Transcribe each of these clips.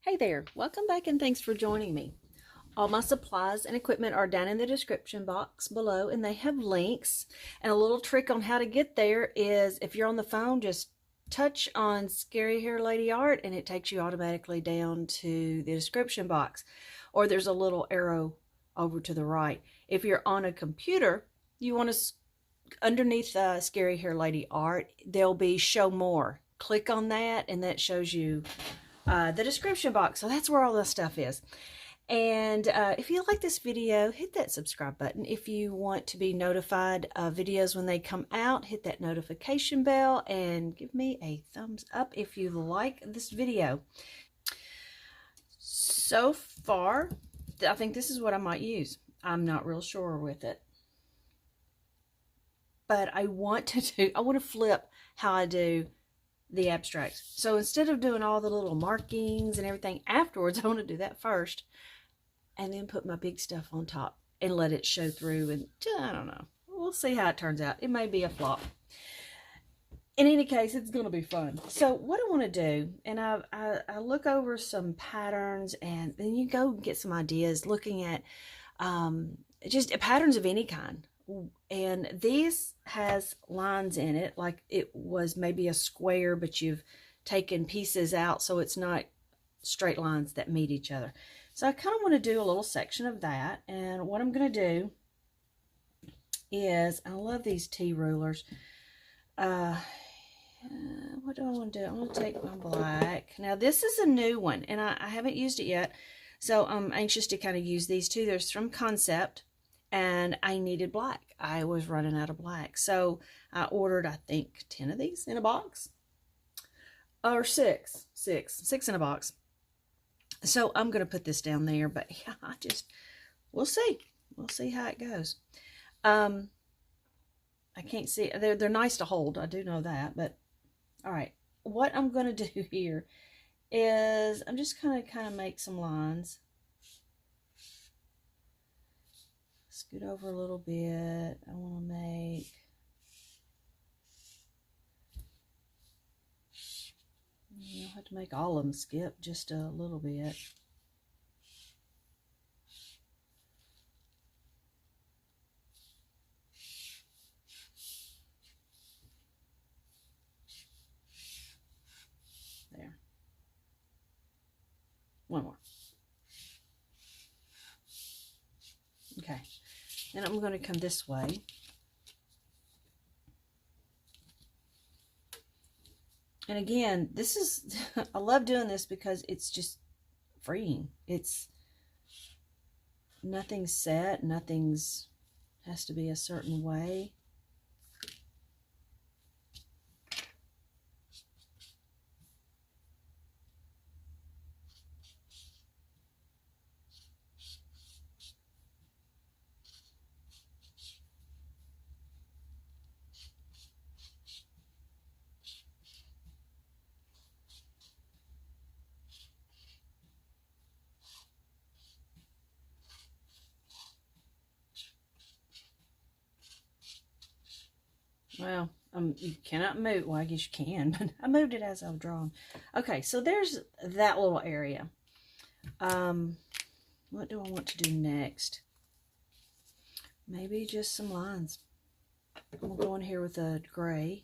Hey there, welcome back and thanks for joining me. All my supplies and equipment are down in the description box below and they have links. And a little trick on how to get there is if you're on the phone, just touch on Scary Hair Lady Art and it takes you automatically down to the description box. Or there's a little arrow over to the right. If you're on a computer, you want to, underneath Scary Hair Lady Art, there'll be Show More. Click on that and that shows you the description box. So that's where all this stuff is. And if you like this video, hit that subscribe button. If you want to be notified of videos when they come out, hit that notification bell and give me a thumbs up if you like this video. So far, I think this is what I might use. I'm not real sure with it. But I want to flip how I do the abstracts. So instead of doing all the little markings and everything afterwards, I want to do that first and then put my big stuff on top and let it show through. And I don't know, we'll see how it turns out. It may be a flop. In any case, it's going to be fun. So what I want to do, and I look over some patterns, and then you go get some ideas looking at just patterns of any kind. And this has lines in it, like it was maybe a square, but you've taken pieces out so it's not straight lines that meet each other. So I kind of want to do a little section of that. And what I'm going to do is, I love these T rulers. What do I want to do? I'm going to take my black. Now this is a new one and I haven't used it yet. So I'm anxious to kind of use these two. There's from Concept. And I needed black. I was running out of black. So I ordered, I think, 10 of these in a box. Or six in a box. So I'm going to put this down there. But yeah, we'll see. We'll see how it goes. I can't see. They're nice to hold. I do know that. But, all right. What I'm going to do here is I'm just going to kind of make some lines. Scoot over a little bit. I want to make you don't have to make all of them skip, just a little bit. There. One more. Okay. Then I'm going to come this way. And again, this is, I love doing this because it's just freeing. It's, nothing's set, nothing's, has to be a certain way. Well, you cannot move. Well, I guess you can, but I moved it as I've drawn. Okay, so there's that little area. What do I want to do next? Maybe just some lines. I'm going to go in here with a gray.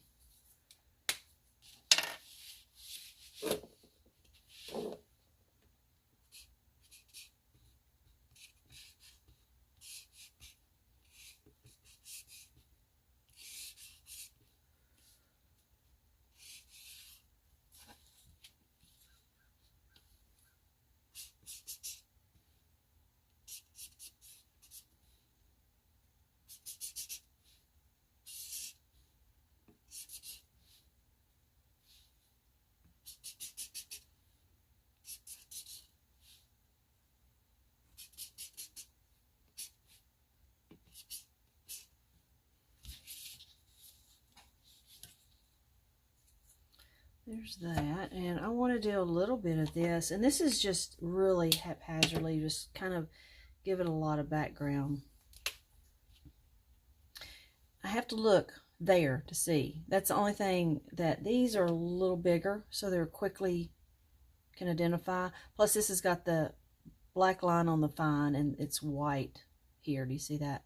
There's that, and I want to do a little bit of this, and this is just really haphazardly, just kind of give it a lot of background. I have to look there to see. That's the only thing, that these are a little bigger, so they're quickly can identify. Plus this has got the black line on the fine and it's white here. Do you see that?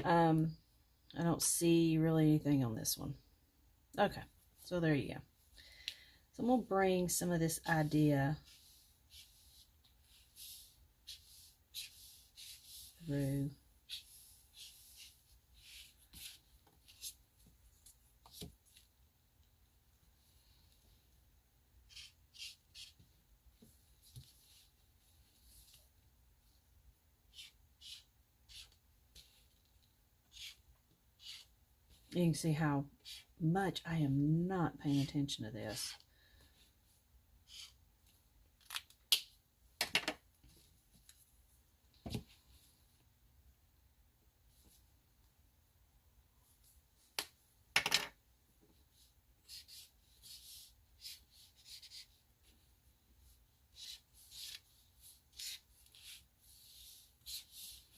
I don't see really anything on this one. Okay, so there you go. So I'm going to bring some of this idea through. You can see how much I am not paying attention to this.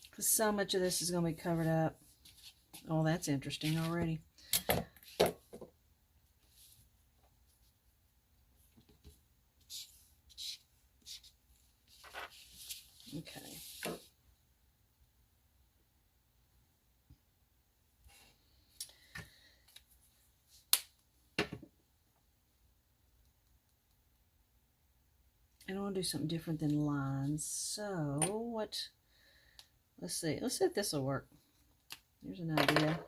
Because so much of this is going to be covered up. Oh, that's interesting already. Okay. I want to do something different than lines. So what? Let's see. Let's see if this will work. Here's an idea.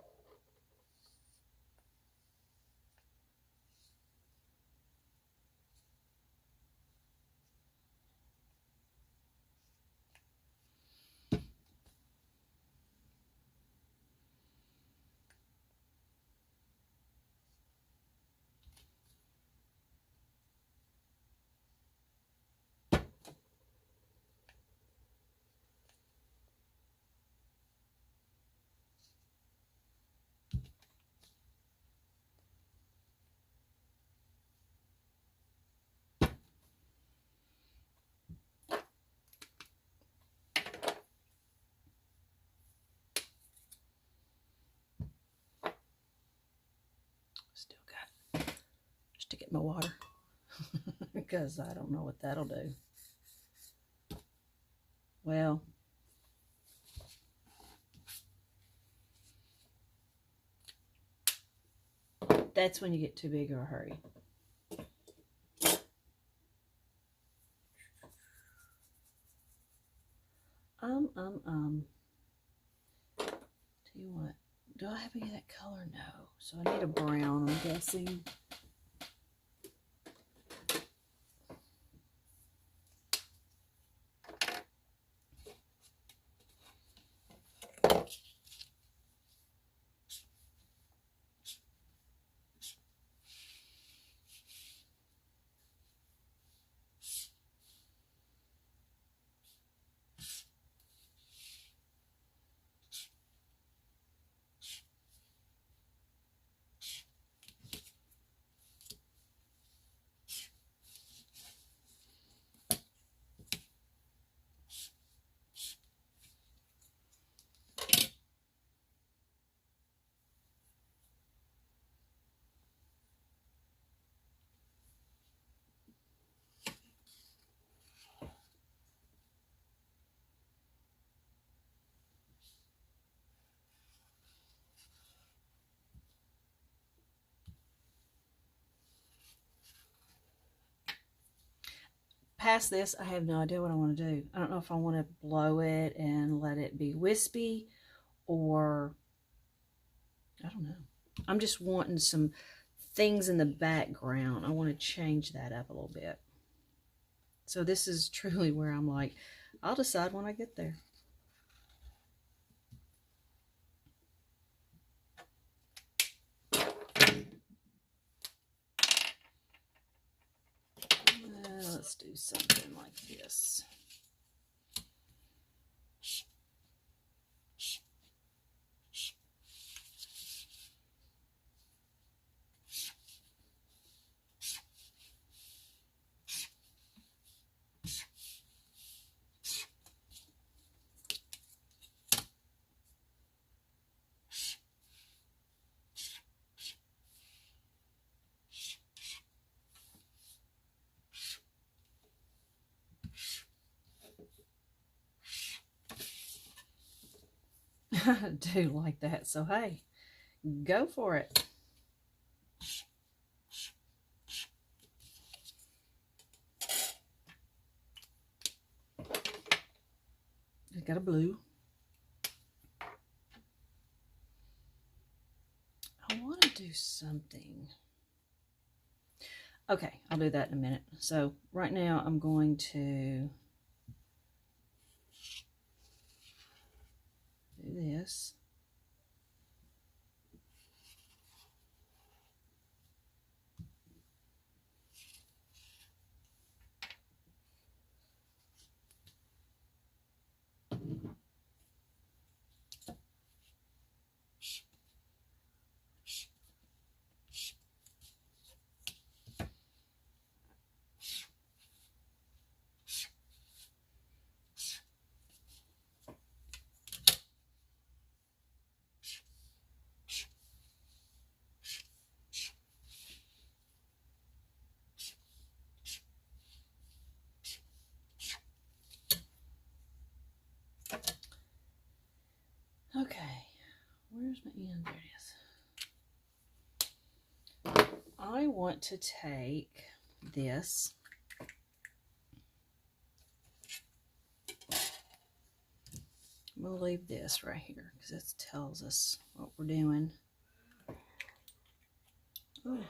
Still got just to get my water because I don't know what that'll do. Well, that's when you get too big of a hurry. Tell you what, do I have any of that color? No. So I need a brown, I'm guessing. Past this, I have no idea what I want to do. I don't know if I want to blow it and let it be wispy or I don't know. I'm just wanting some things in the background. I want to change that up a little bit. So this is truly where I'm like, I'll decide when I get there. Let's do something like this. I do like that, so hey, go for it. I got a blue. I want to do something. Okay, I'll do that in a minute. So right now I'm going to do this. Okay, where's my end? There it is. I want to take this. I'm going to leave this right here because it tells us what we're doing. Ooh.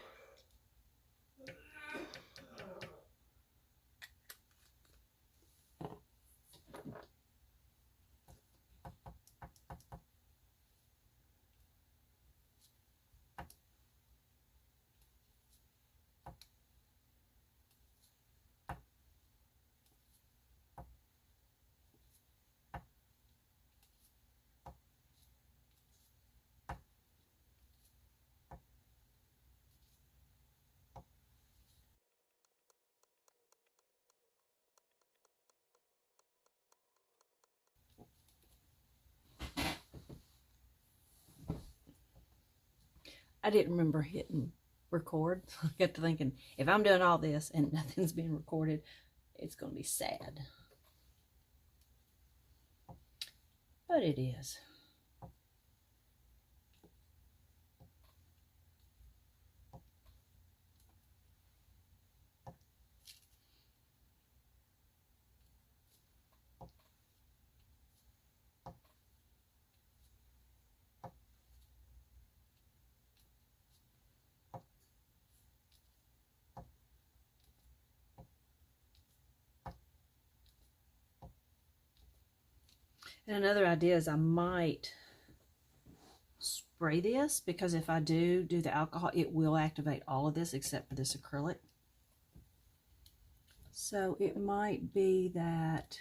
I didn't remember hitting record. I got to thinking, if I'm doing all this and nothing's being recorded, it's going to be sad. But it is. And another idea is I might spray this, because if I do the alcohol, it will activate all of this except for this acrylic. So it might be that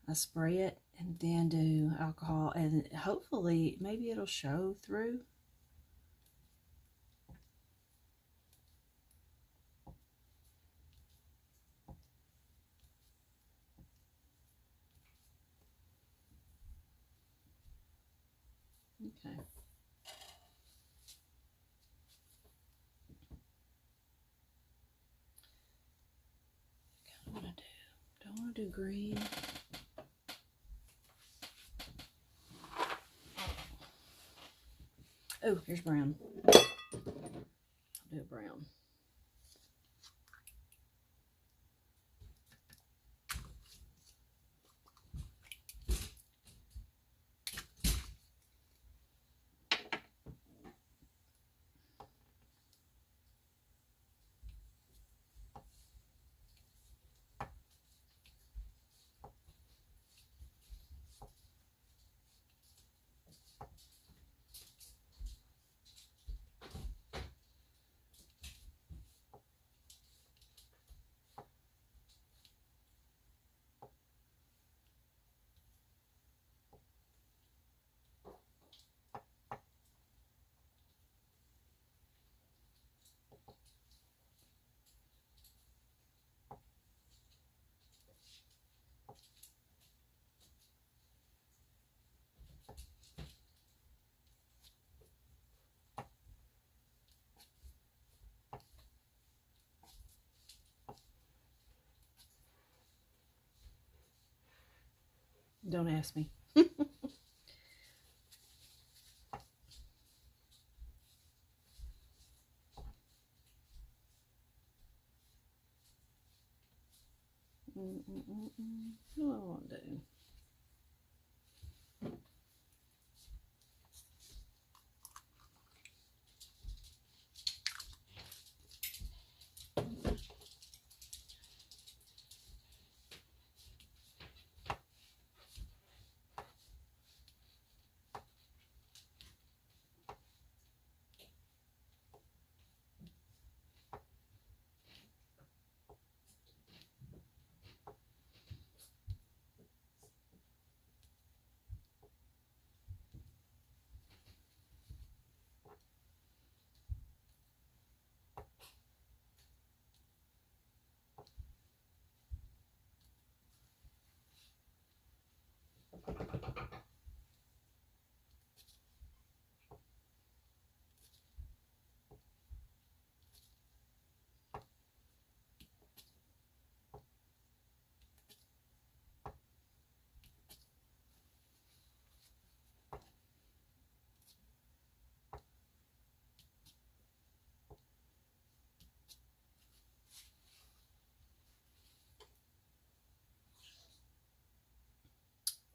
I spray it and then do alcohol, and hopefully maybe it'll show through. Okay. What do I do? Do I want to do green? Oh, here's brown. I'll do a brown. Don't ask me. What do I want to do?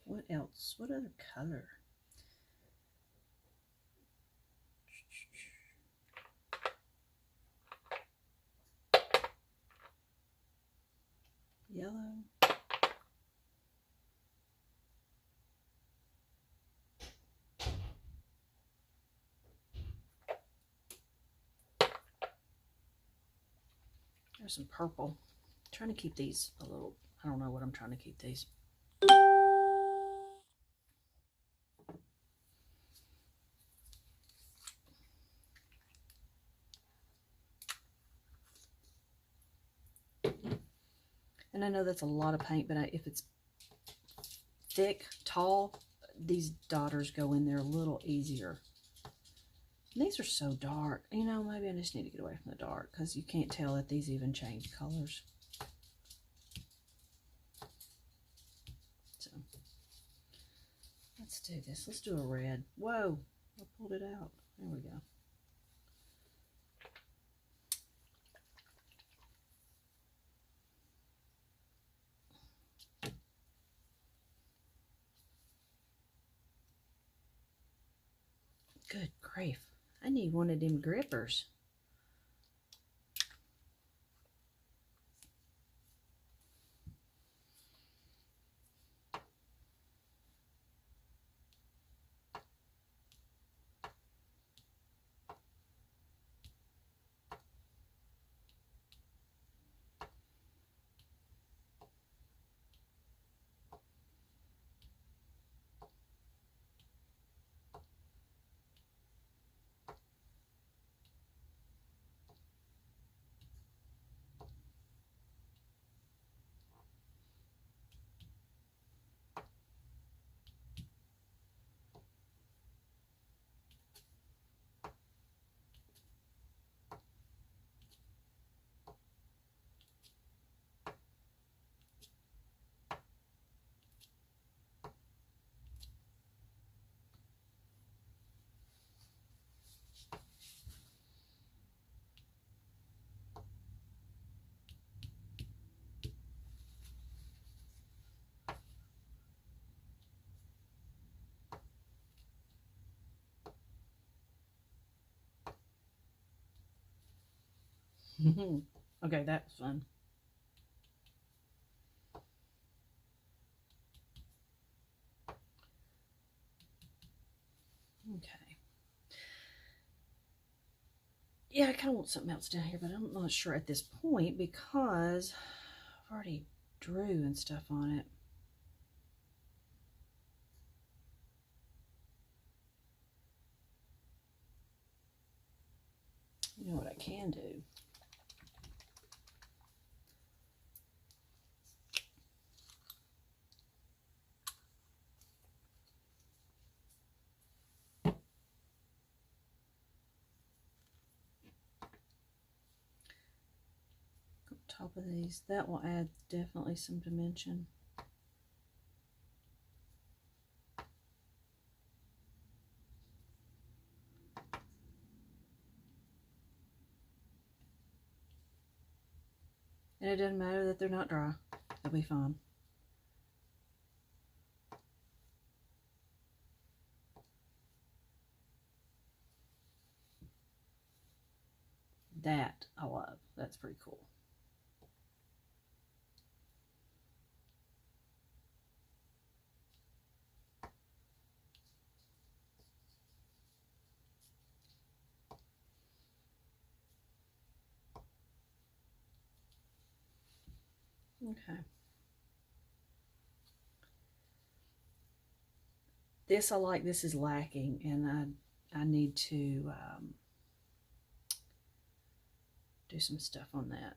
What else? What other color? Yellow. There's some purple. I'm trying to keep these a little, I don't know what I'm trying to keep these. And I know that's a lot of paint, but if it's thick, tall, these daughters go in there a little easier. And these are so dark. You know, maybe I just need to get away from the dark because you can't tell that these even change colors. So, let's do this. Let's do a red. Whoa, I pulled it out. There we go. Good grief. I need one of them grippers. Okay, that's fun. Okay. Yeah, I kind of want something else down here, but I'm not sure at this point because I've already drew and stuff on it. You know what I can do? Top of these, that will add definitely some dimension. And it doesn't matter that they're not dry. They'll be fine. That I love. That's pretty cool. Okay. This I like. This is lacking, and I need to do some stuff on that.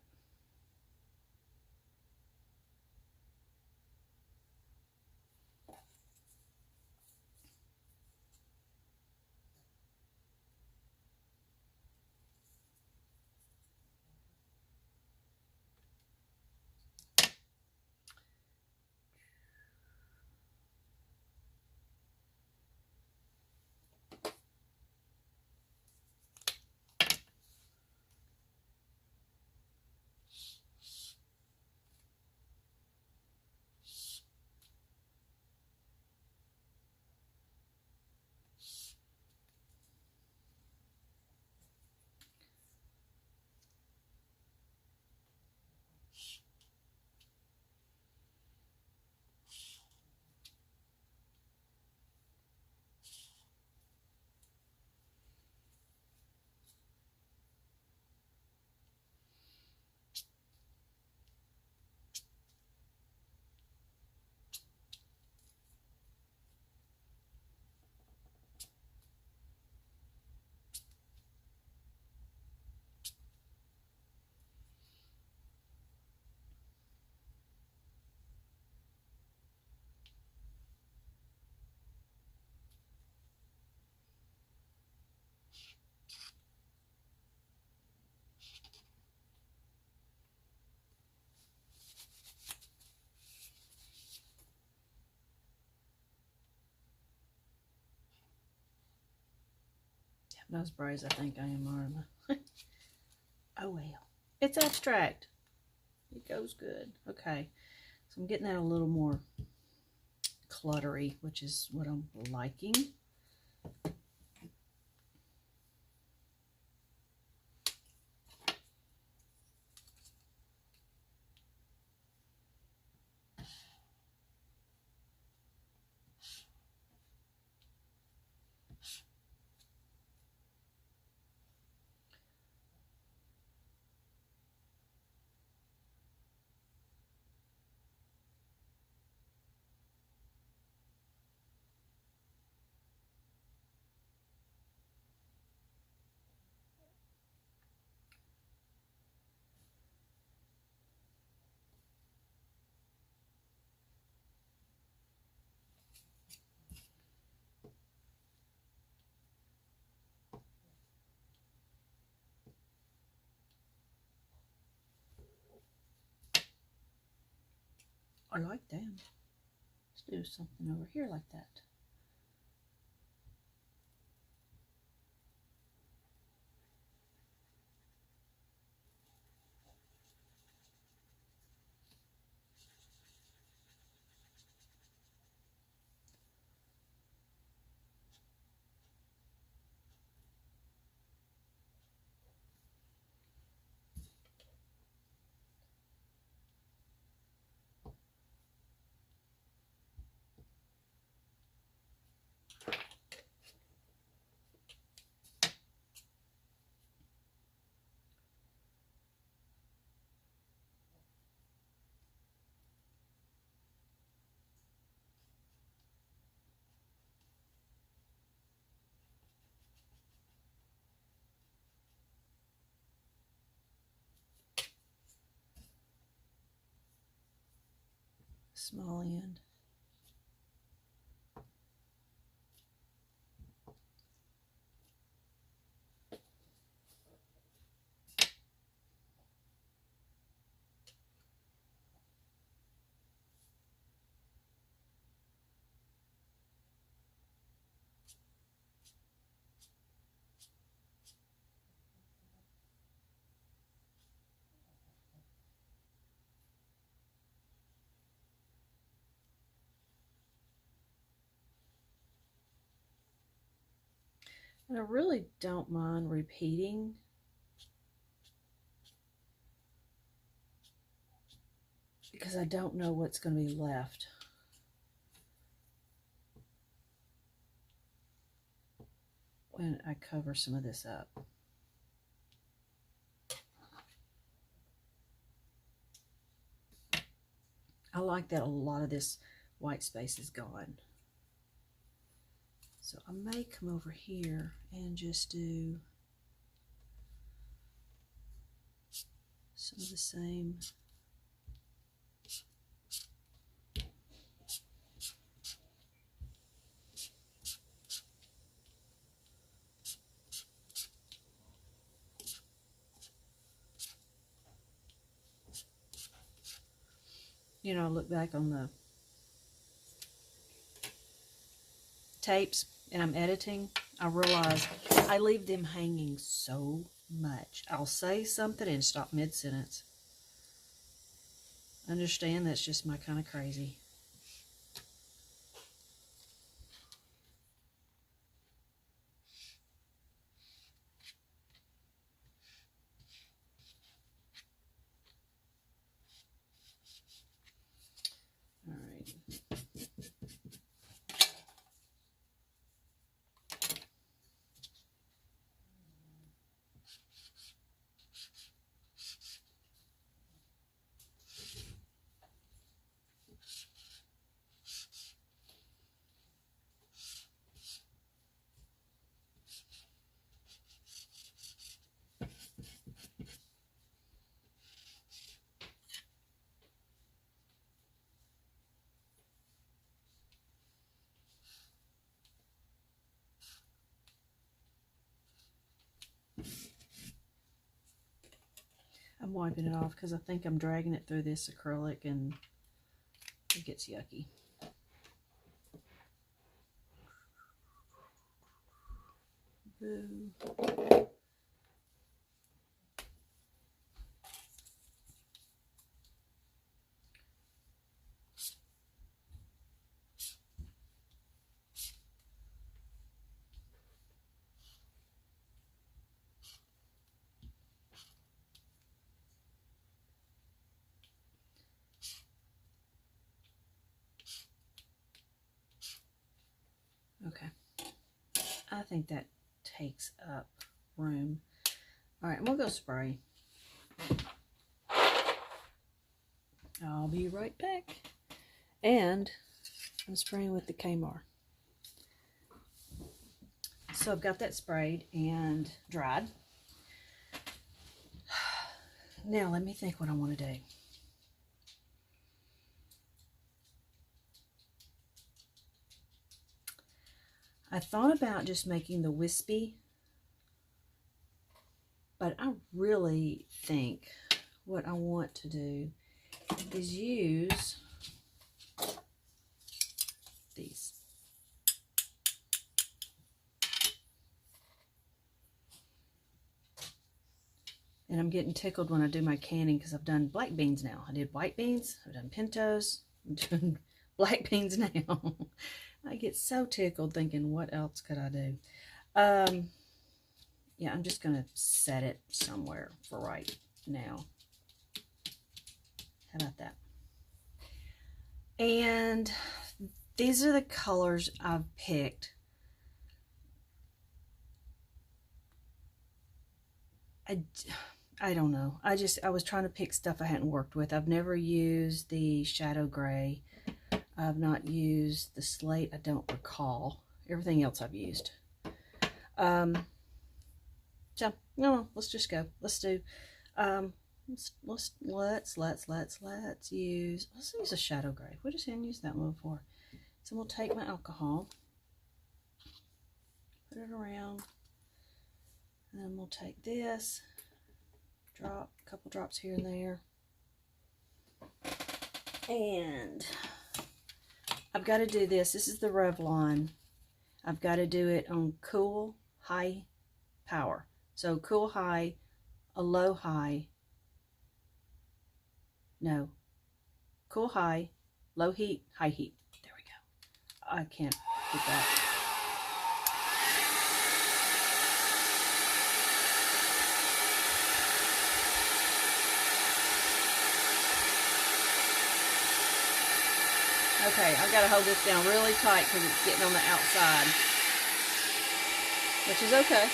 Those braids, I think I am on. Oh well. It's abstract. It goes good. Okay. So I'm getting that a little more cluttery, which is what I'm liking. I like that. Let's do something over here like that. Small end. And I really don't mind repeating. Because I don't know what's going to be left. When I cover some of this up. I like that a lot of this white space is gone. So I may come over here and just do some of the same. You know, I look back on the tapes and I'm editing, I realize I leave them hanging so much. I'll say something and stop mid-sentence. Understand that's just my kind of crazy. All right. I'm wiping it off because I think I'm dragging it through this acrylic and it gets yucky. Boo. Okay. I think that takes up room. All right, I'm gonna go spray. I'll be right back. And I'm spraying with the Kmart. So I've got that sprayed and dried. Now let me think what I want to do. I thought about just making the wispy, but I really think what I want to do is use these. And I'm getting tickled when I do my canning because I've done black beans now. I did white beans, I've done pintos, I'm doing black beans now. I get so tickled thinking, what else could I do? Yeah, I'm just going to set it somewhere for right now. How about that? And these are the colors I've picked. I don't know. I was trying to pick stuff I hadn't worked with. I've never used the shadow gray. I've not used the slate. I don't recall. Everything else I've used. So no, let's just go. Let's do. Let's use a shadow gray. We just hadn't used that one before. So we'll take my alcohol, put it around, and then we'll take this, drop a couple drops here and there, and I've got to do this. This is the Revlon. I've got to do it on cool, high power. So cool, high, a low, high. No. Cool, high, low heat, high heat. There we go. I can't get that. Okay, I've got to hold this down really tight because it's getting on the outside, which is okay.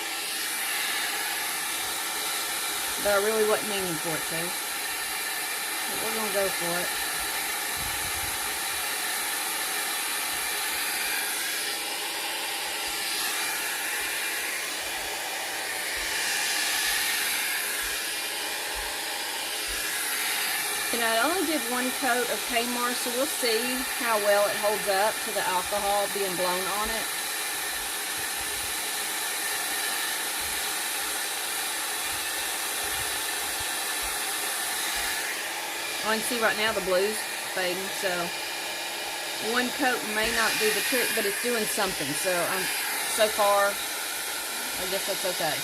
But I really wasn't meaning for it to. But we're going to go for it. And I only did one coat of Kmart, so we'll see how well it holds up to the alcohol being blown on it. I can see right now the blue's fading, so one coat may not do the trick, but it's doing something. So so far, I guess that's okay.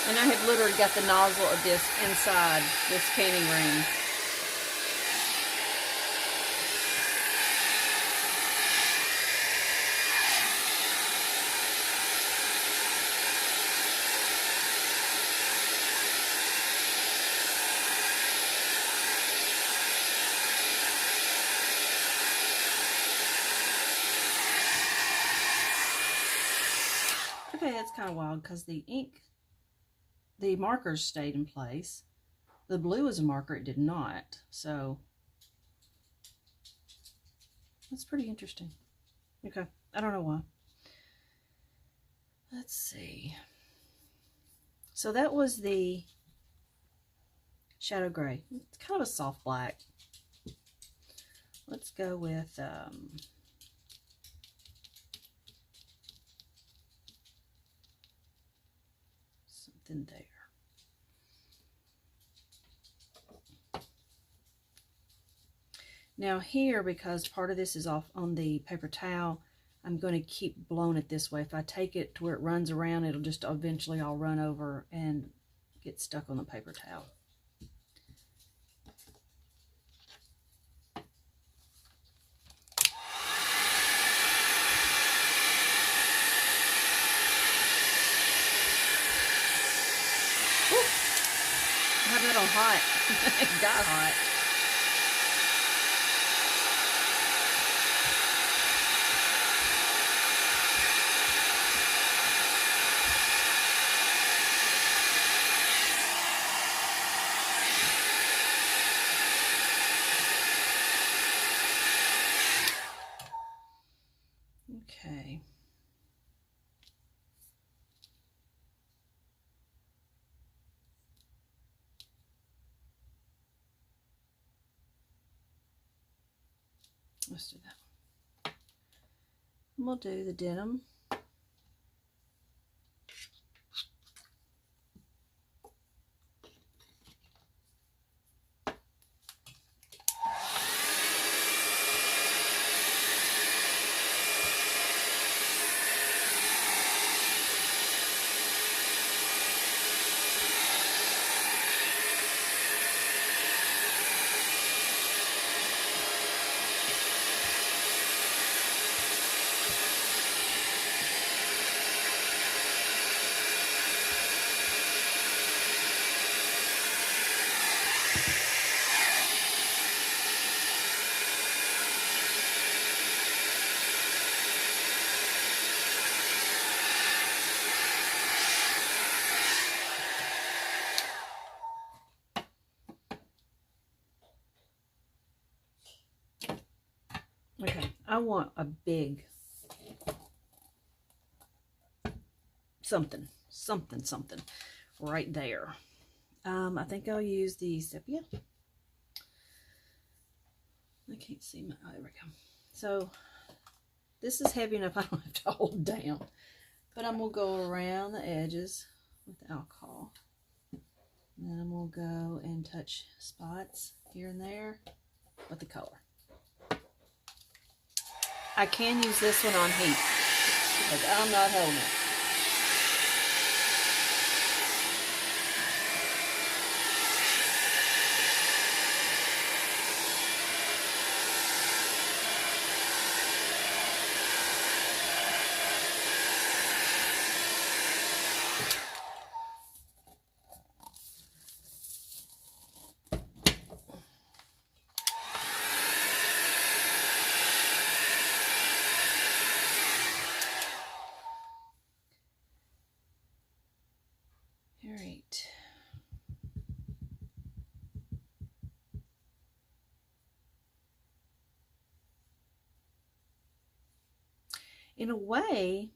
And I have literally got the nozzle of this inside this canning ring. Okay, that's kind of wild because the ink, the markers stayed in place. The blue is a marker, it did not. So that's pretty interesting. Okay, I don't know why. Let's see. So that was the shadow gray. It's kind of a soft black. Let's go with something there. Now here, because part of this is off on the paper towel, I'm going to keep blowing it this way. If I take it to where it runs around, it'll just eventually all run over and get stuck on the paper towel. Whew. I have that on hot. It got hot. Okay. Let's do that. And we'll do the denim. Okay, I want a big something right there. I think I'll use the sepia. I can't see my, oh, there we go. So this is heavy enough I don't have to hold down, but I'm gonna go around the edges with the alcohol. And then I'm gonna go and touch spots here and there with the color. I can use this one on heat, because I'm not holding it. In a way,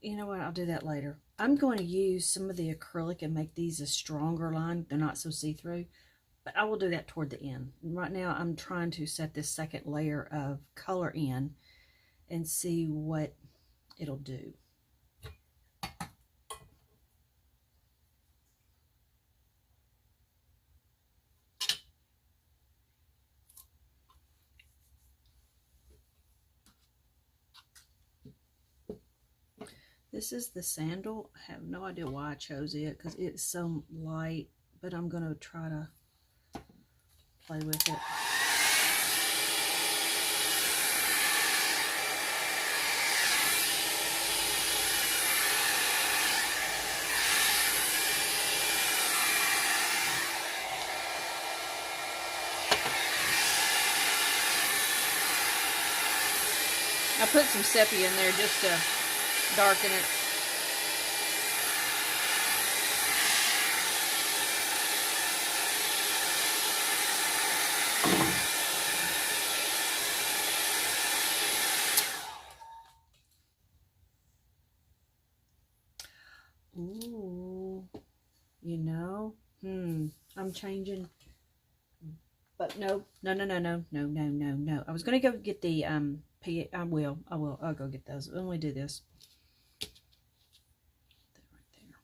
you know what, I'll do that later. I'm going to use some of the acrylic and make these a stronger line. They're not so see-through, but I will do that toward the end. Right now, I'm trying to set this second layer of color in and see what it'll do. This is the sandal. I have no idea why I chose it because it's so light, but I'm going to try to play with it. I put some sepia in there just to darken it. Ooh, you know, I'm changing, but no. I was gonna go get the I'll go get those when we do this. Right there.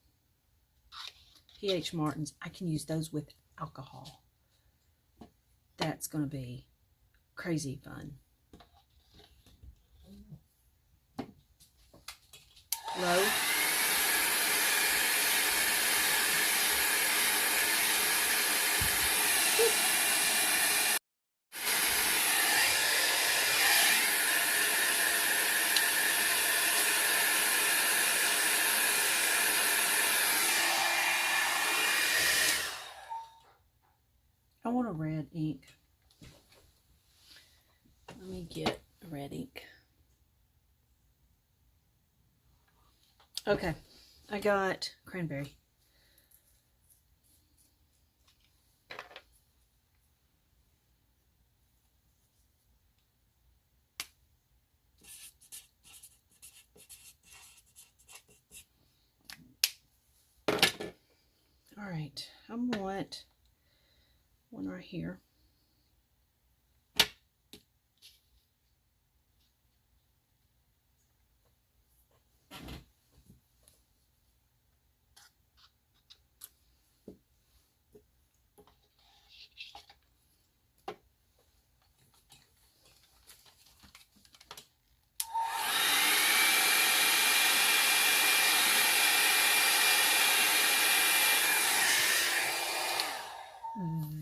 PH Martins. I can use those with alcohol. That's gonna be crazy fun. Low. I want a red ink. Let me get a red ink. Okay, I got cranberry. All right, I want one right here.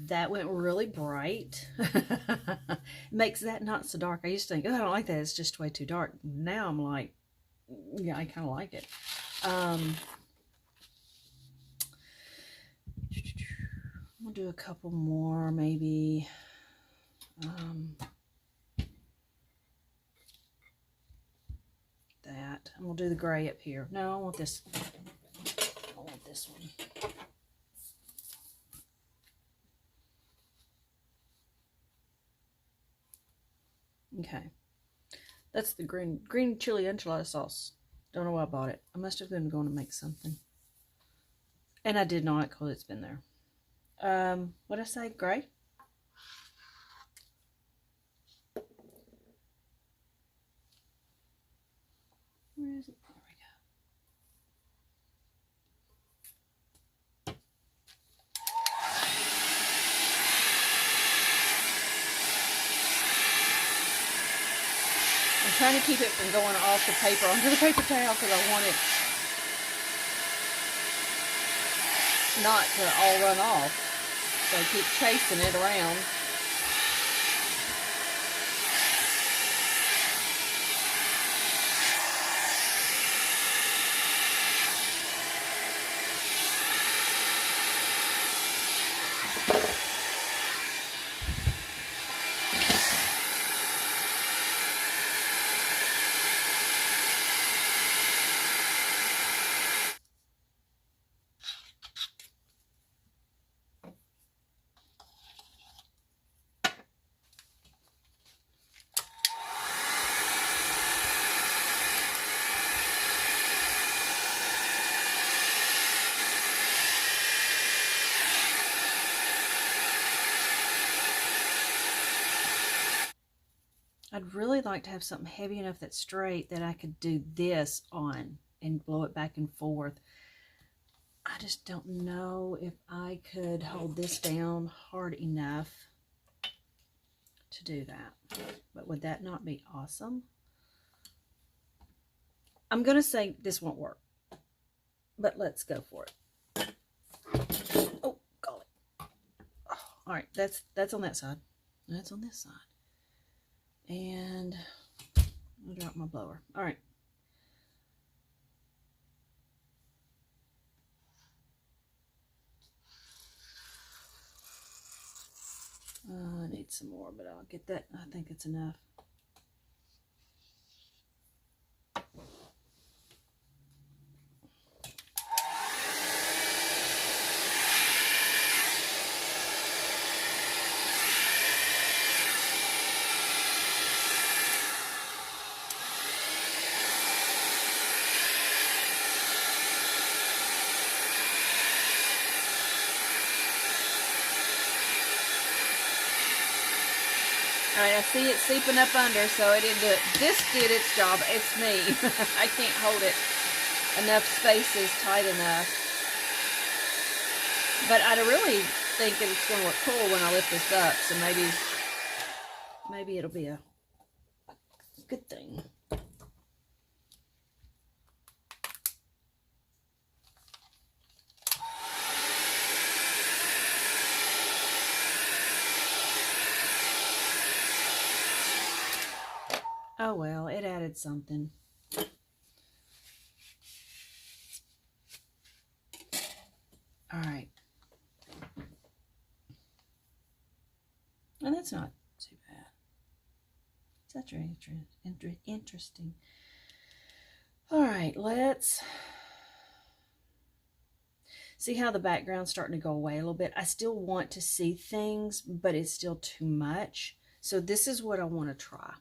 That went really bright. Makes that not so dark. I used to think, oh, I don't like that. It's just way too dark. Now I'm like, yeah, I kind of like it. I'm gonna do a couple more, maybe. That. I'm gonna do the gray up here. No, I want this. I want this one. Okay, that's the green chili enchilada sauce. Don't know why I bought it. I must have been going to make something, and I did not because it's been there. What did I say? Gray. Where is it? There we go. I'm trying to keep it from going off the paper onto the paper towel because I want it not to all run off. So I keep chasing it around. I'd really like to have something heavy enough that's straight that I could do this on and blow it back and forth. I just don't know if I could hold this down hard enough to do that. But would that not be awesome? I'm going to say this won't work, but let's go for it. Oh, golly. Oh, all right, that's on that side. That's on this side. And I'll drop my blower. All right. I need some more, but I'll get that. I think it's enough. All right, I see it seeping up under, so it didn't do it. This did its job. It's me. I can't hold it. Enough space is tight enough. But I really think that it's going to look cool when I lift this up. So maybe it'll be a good thing. Oh well, it added something. All right. And that's not too bad. It's actually interesting. All right, let's see how the background's starting to go away a little bit. I still want to see things, but it's still too much. So this is what I want to try.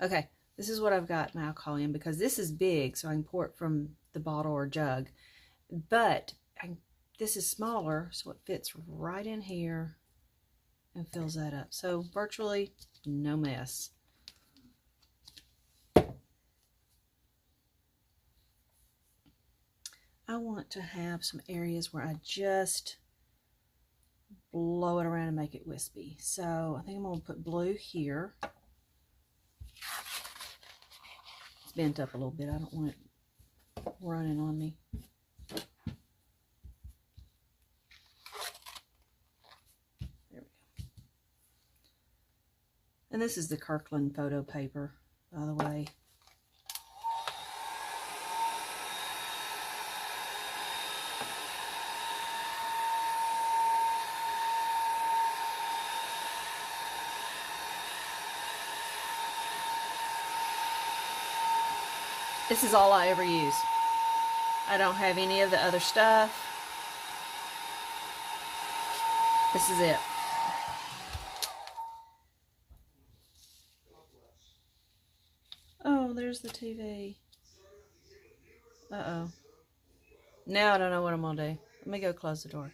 Okay, this is what I've got my alcohol in because this is big, so I can pour it from the bottle or jug. But this is smaller, so it fits right in here and fills that up. So virtually no mess. I want to have some areas where I just blow it around and make it wispy. So I think I'm going to put blue here. It's bent up a little bit. I don't want it running on me. There we go. And this is the Kirkland photo paper, by the way. This is all I ever use. I don't have any of the other stuff. This is it. Oh, there's the TV. Uh-oh. Now I don't know what I'm going to do. Let me go close the door.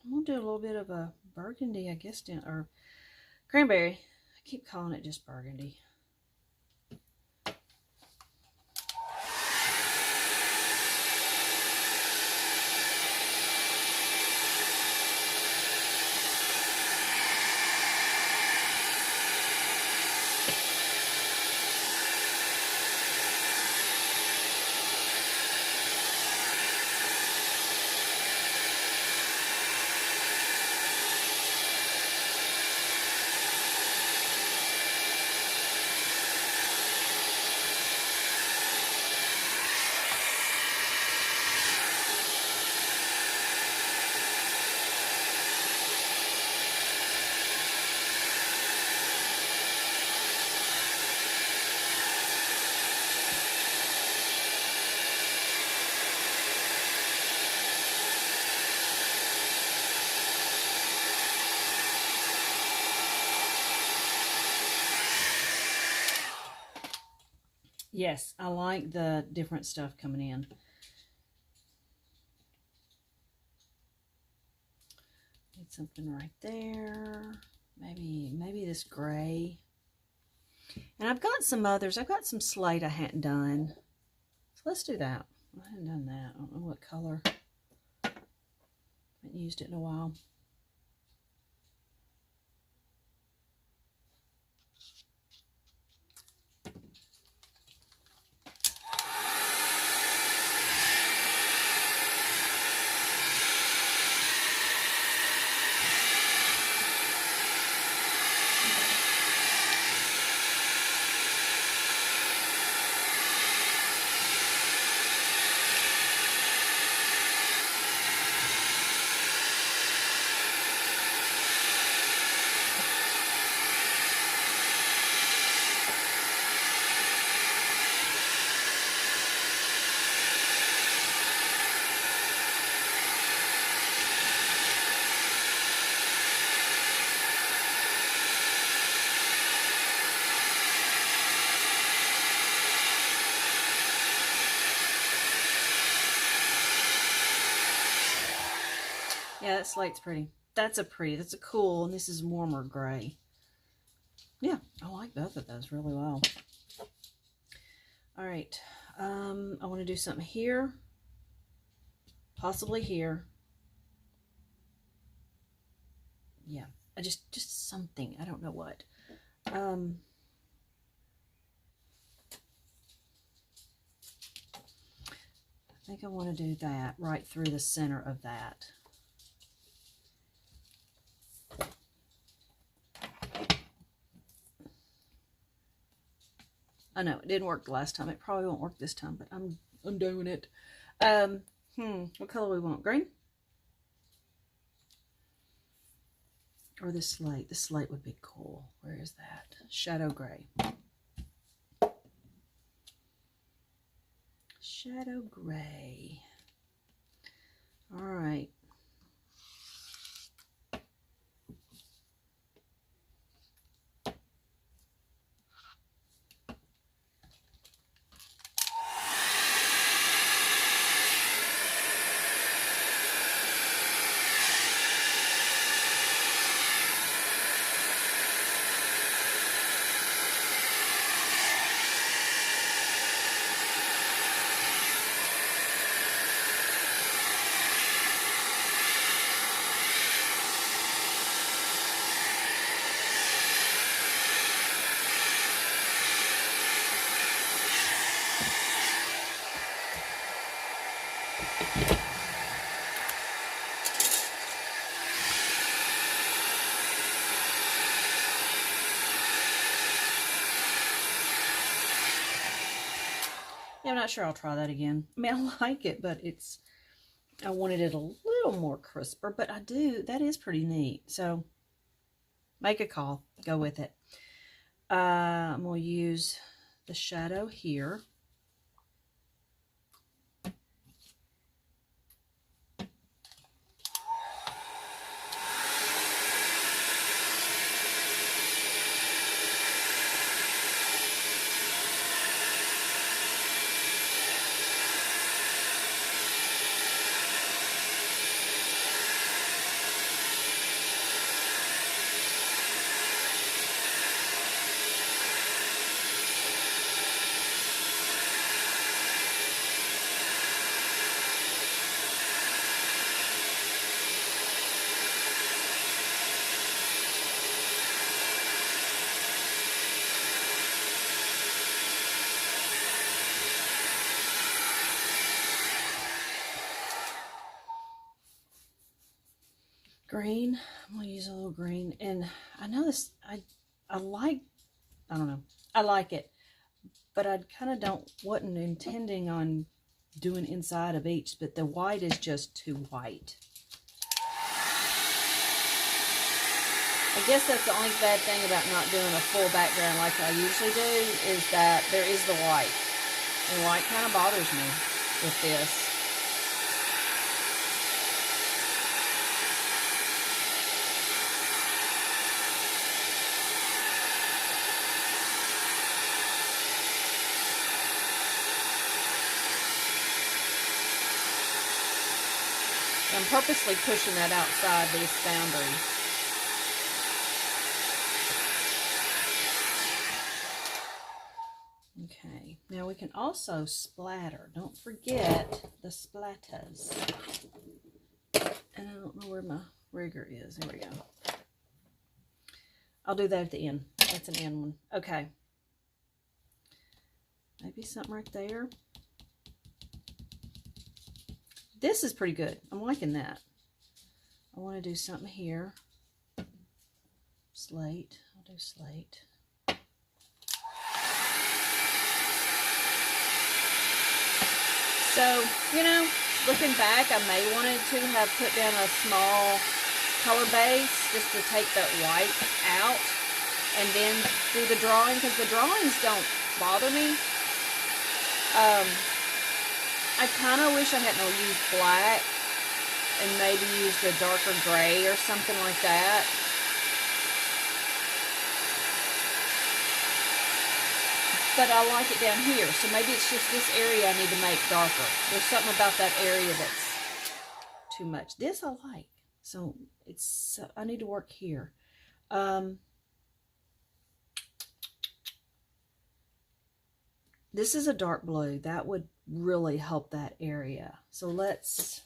I'm going to do a little bit of a burgundy, I guess, or cranberry. I keep calling it just burgundy. Yes, I like the different stuff coming in. Need something right there. Maybe this gray. And I've got some others. I've got some slate I hadn't done. So let's do that. I hadn't done that. I don't know what color. I haven't used it in a while. Yeah, that slate's pretty. That's a cool, and this is warmer gray. Yeah, I like both of those really well. All right, I want to do something here, possibly here. Yeah, just something. I don't know what. I think I want to do that right through the center of that. I know it didn't work the last time. It probably won't work this time, but I'm doing it. What color we want? Green? Or this slate? This slate would be cool. Where is that? Shadow gray. Shadow gray. All right. Yeah, I'm not sure I'll try that again. I mean, I like it, but I wanted it a little more crisper, but that is pretty neat. So make a call, go with it. I'm going to use the shadow here. Green. I'm going to use a little green. And I know this, I don't know. I like it. But I kind of wasn't intending on doing inside of each, but the white is just too white. I guess that's the only bad thing about not doing a full background like I usually do, is that there is the white. And white kind of bothers me with this. I'm purposely pushing that outside these boundaries. Okay, now we can also splatter. Don't forget the splatters. And I don't know where my rigger is. There we go. I'll do that at the end. That's an end one. Okay. Maybe something right there. This is pretty good. I'm liking that. I want to do something here. Slate. I'll do slate. So, you know, looking back, I may wanted to have put down a small color base just to take that white out and then do the drawing, because the drawings don't bother me. I kind of wish I hadn't used black and maybe used a darker gray or something like that. But I like it down here, so maybe it's just this area I need to make darker. There's something about that area that's too much. This I like, so it's I need to work here. This is a dark blue. That would really help that area. So let's,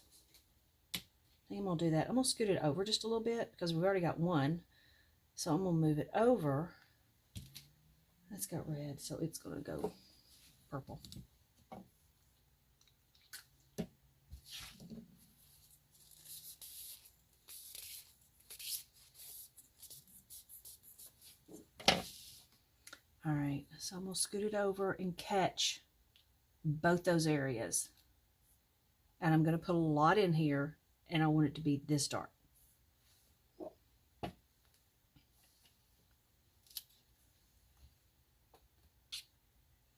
I think I'm gonna do that. I'm gonna scoot it over just a little bit because we've already got one. So I'm gonna move it over. That's got red, so it's gonna go purple. All right, so I'm gonna scoot it over and catch both those areas. And I'm gonna put a lot in here, and I want it to be this dark.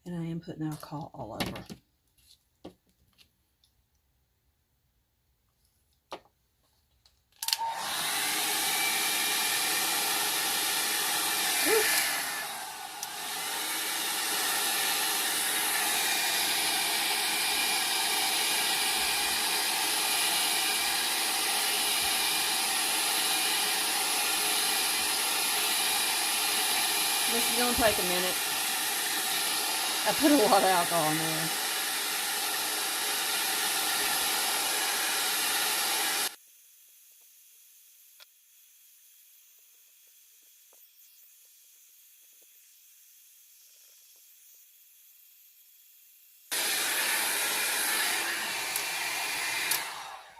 And I am putting alcohol all over. This is going to take a minute. I put a lot of alcohol in there.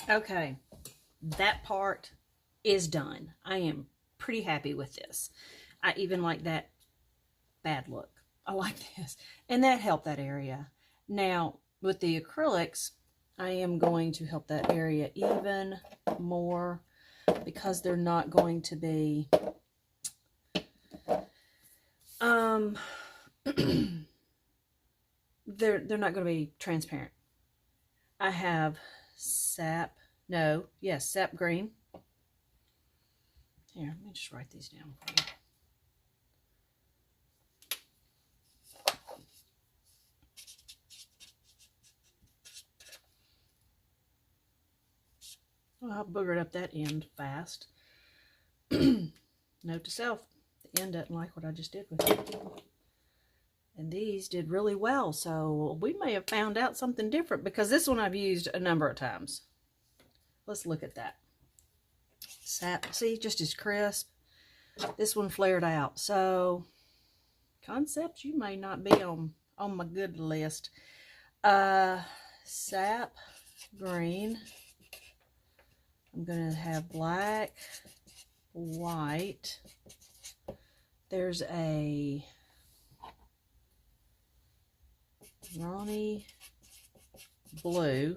Okay, that part is done. I am pretty happy with this. I even like that bad look. I like this. And that helped that area. Now, with the acrylics, I am going to help that area even more because they're not going to be they're not going to be transparent. I have sap green. Here, let me just write these down for you. Well, I boogered up that end fast. Note to self, the end doesn't like what I just did with it. And these did really well, so we may have found out something different because this one I've used a number of times. Let's look at that. Sap, see, just as crisp. This one flared out. So, concepts you may not be on my good list. Sap green. I'm going to have black, white. There's a Ronnie blue.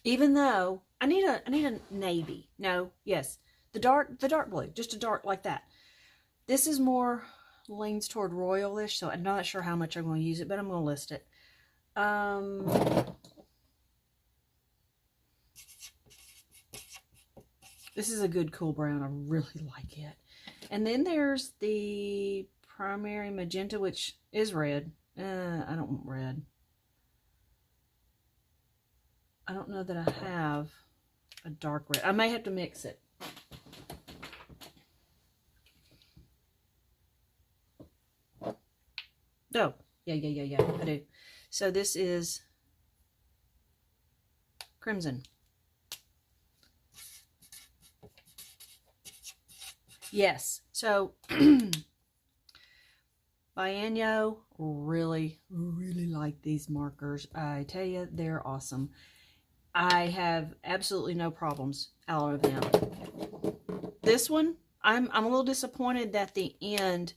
Even though I need a navy. No, yes. The dark blue, just a dark like that. This is more leans toward royalish, so I'm not sure how much I'm going to use it, but I'm going to list it. This is a good cool brown. I really like it. And then there's the primary magenta, which is red. I don't want red. I don't know that I have a dark red. I may have to mix it. No, Yeah, I do. So this is crimson. Yes. So Bienyo, really like these markers. I tell you, they're awesome. I have absolutely no problems out of them. This one, I'm a little disappointed that the end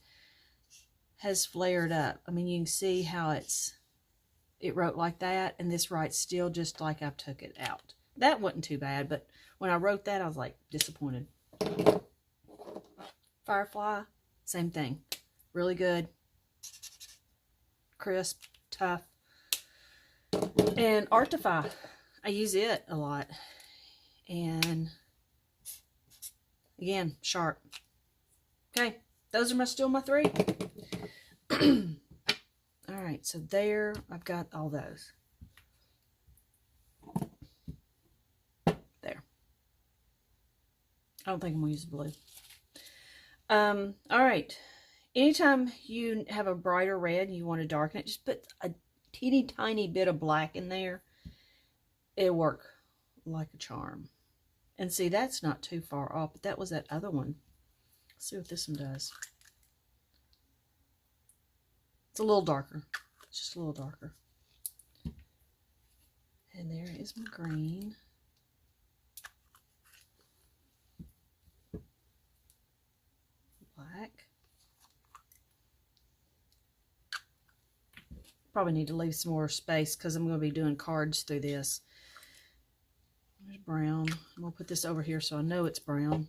has flared up. I mean, you can see how it wrote like that, and this writes still just like I took it out. That wasn't too bad, but when I wrote that, I was like disappointed. Firefly, same thing. Really good. Crisp, tough. And Artify, I use it a lot. And again, sharp. Okay, those are still my three. All right, so there, I've got all those. There. I don't think I'm gonna use blue. All right. Anytime you have a brighter red and you want to darken it, just put a teeny tiny bit of black in there. It'll work like a charm. And see, that's not too far off, but that was that other one. Let's see what this one does. It's a little darker. It's just a little darker. And there is my green. Black. Probably need to leave some more space because I'm going to be doing cards through this. There's brown. I'm going to put this over here so I know it's brown.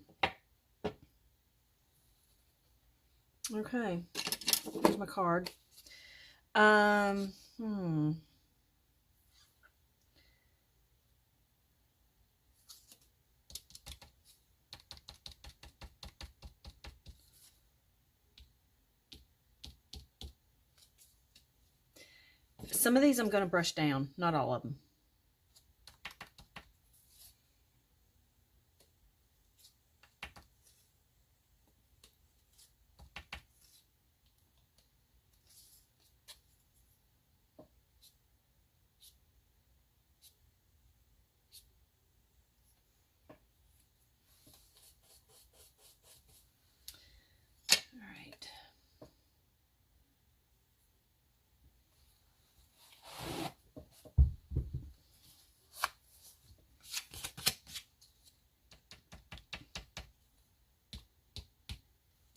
Okay. Here's my card. Some of these I'm going to brush down, not all of them.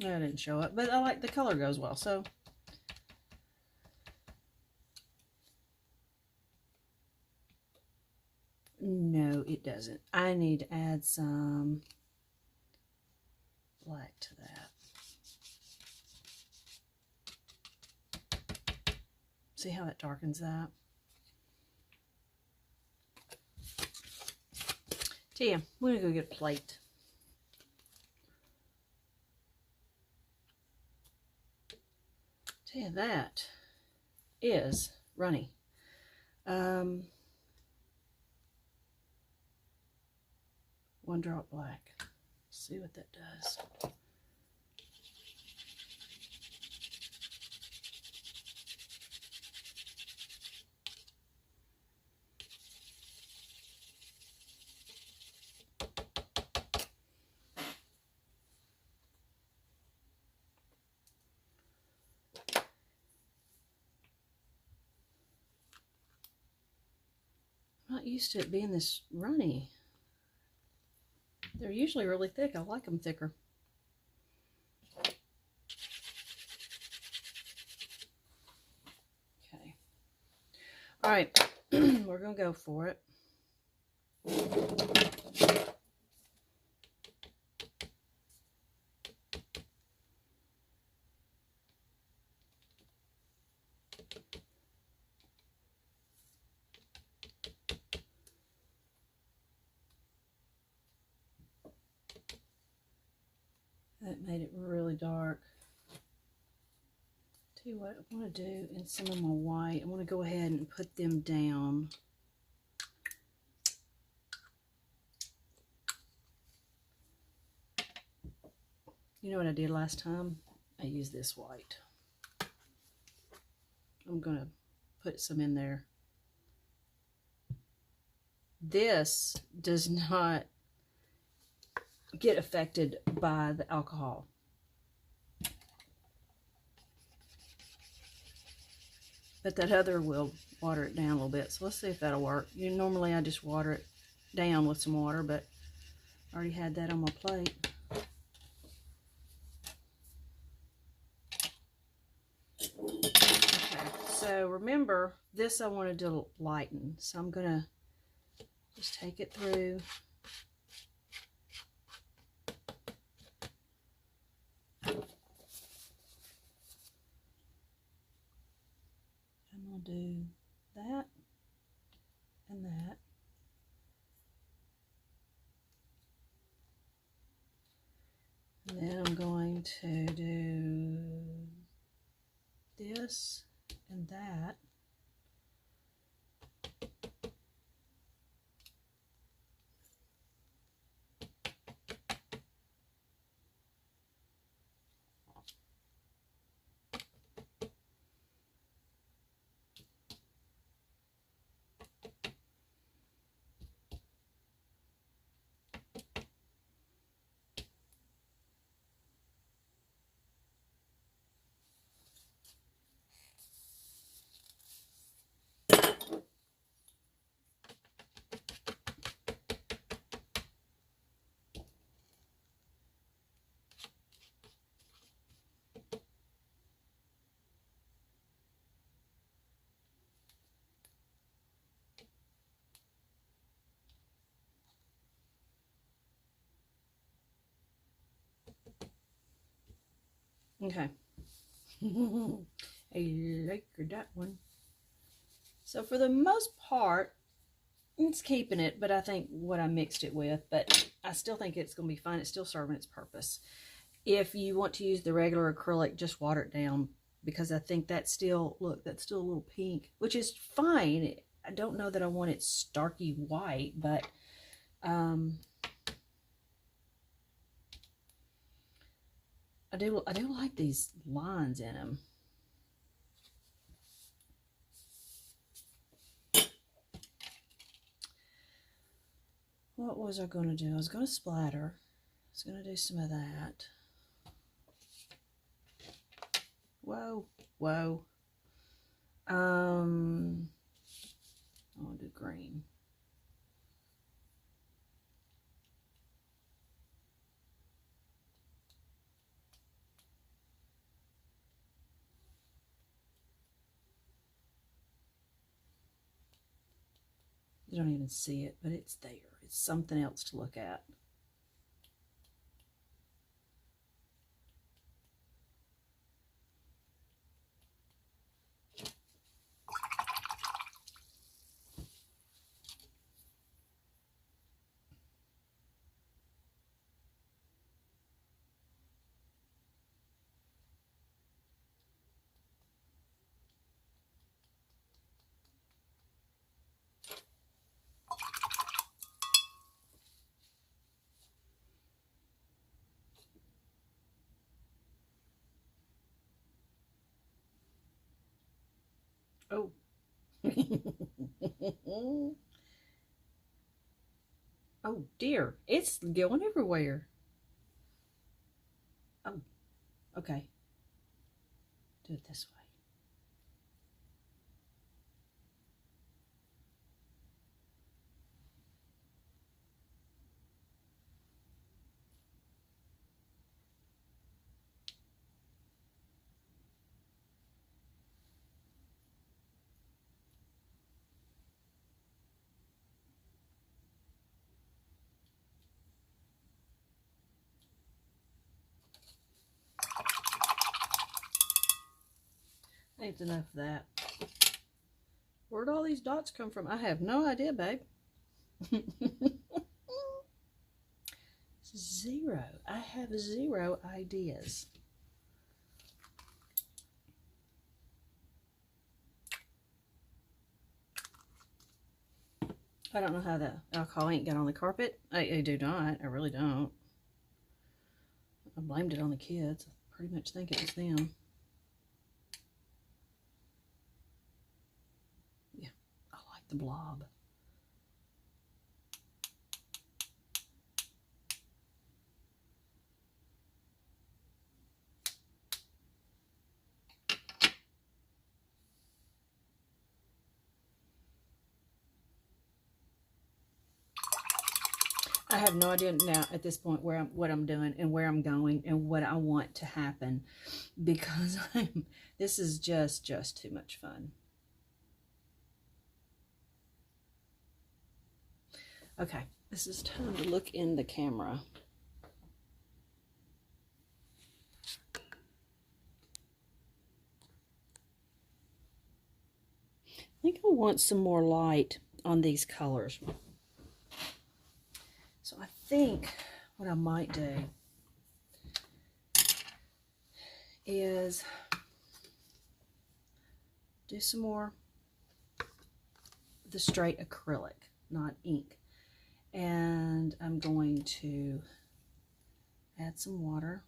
I didn't show it, but I like the color goes well, so. No, it doesn't. I need to add some black to that. See how that darkens that? Tia, we're gonna go get a plate. Tell you, that is runny. One drop black. Let's see what that does. I'm not used to it being this runny. They're usually really thick. I like them thicker. Okay. All right. We're going to go for it. That made it really dark. Tell you what I want to do in some of my white, I want to go ahead and put them down. You know what I did last time? I used this white. I'm going to put some in there. This does not get affected by the alcohol. But that other will water it down a little bit. So let's see if that'll work. Normally I just water it down with some water, but I already had that on my plate. Okay, so remember, this I wanted to lighten. So I'm going to just take it through. I'm going to do that and that. And then I'm going to do this and that. Okay. I like that one. So for the most part, it's keeping it, but I think what I mixed it with, but I still think it's going to be fine. It's still serving its purpose. If you want to use the regular acrylic, just water it down, because I think that's still, look, that's still a little pink, which is fine. I don't know that I want it starky white, but I do like these lines in them. What was I going to do? I was going to splatter. I was going to do some of that. Whoa, whoa. I'll do green. You don't even see it, but it's there. It's something else to look at. Oh. Oh dear, it's going everywhere. Oh, okay. Do it this way. I think it's enough of that. Where'd all these dots come from? I have no idea, babe. Zero. I have zero ideas. I don't know how the alcohol ain't got on the carpet. I do not. I really don't. I blamed it on the kids. I pretty much think it was them. the blob. I have no idea now at this point what I'm doing and where I'm going and what I want to happen, because this is just too much fun. Okay, this is time to look in the camera. I think I want some more light on these colors. So I think what I might do is do some more the straight acrylic, not ink. And I'm going to add some water.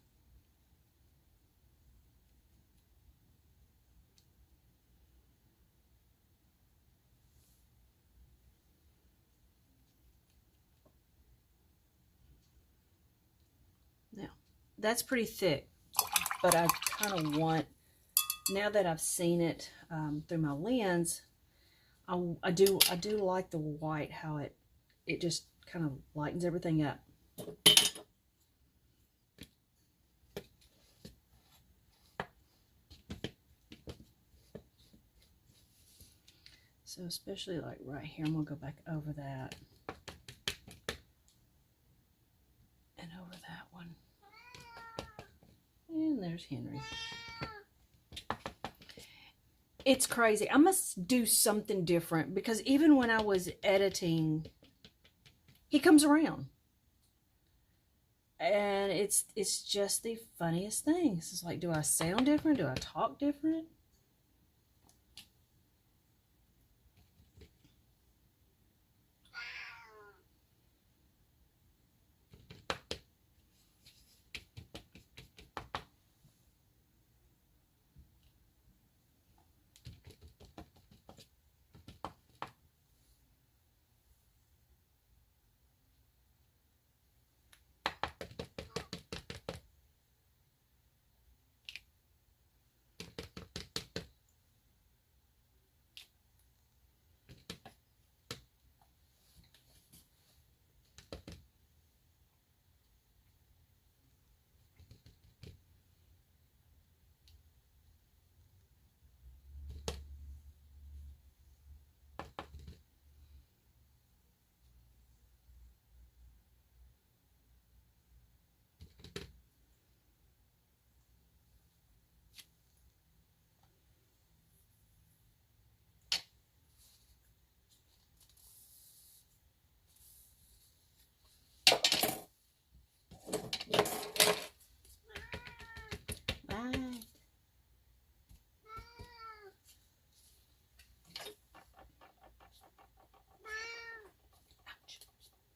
Now, that's pretty thick, but I kind of want, now that I've seen it through my lens, I do like the white, how it just kind of lightens everything up. So especially like right here, I'm gonna go back over that and over that one. And there's Henry. It's crazy. I must do something different, because even when I was editing, he comes around. And it's just the funniest thing. It's like, do I sound different? Do I talk different?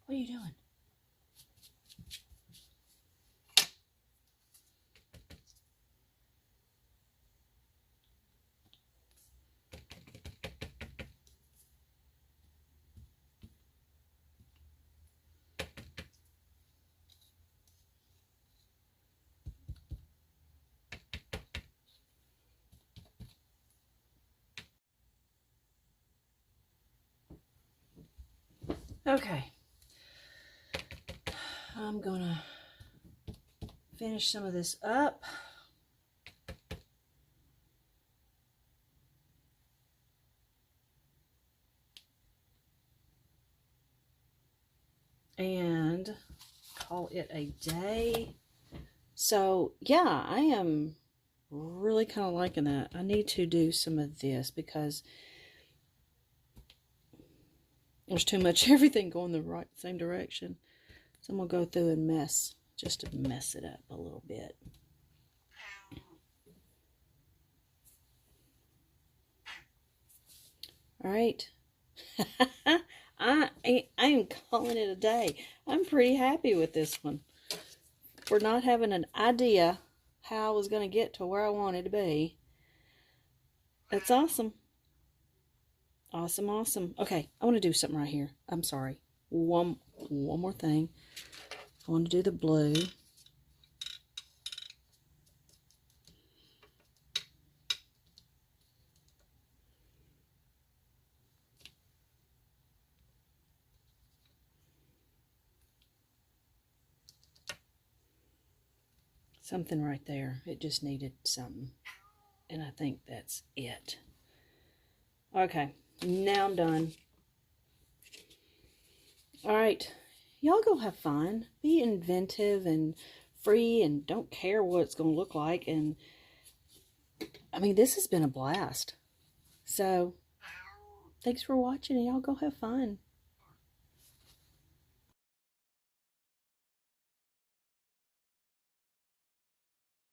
What are you doing? Okay. I'm gonna finish some of this up. And call it a day. So yeah, I am really kind of liking that. I need to do some of this because there's too much everything going the same direction. So I'm gonna go through and just to mess it up a little bit. All right. I am calling it a day. I'm pretty happy with this one. For not having an idea how I was going to get to where I wanted to be. That's awesome. Awesome, awesome. Okay, I want to do something right here. I'm sorry. One more thing. I want to do the blue. Something right there. It just needed something. And I think that's it. Okay, now I'm done. Alright, y'all go have fun. Be inventive and free and don't care what it's going to look like. And, I mean, this has been a blast. So, thanks for watching and y'all go have fun.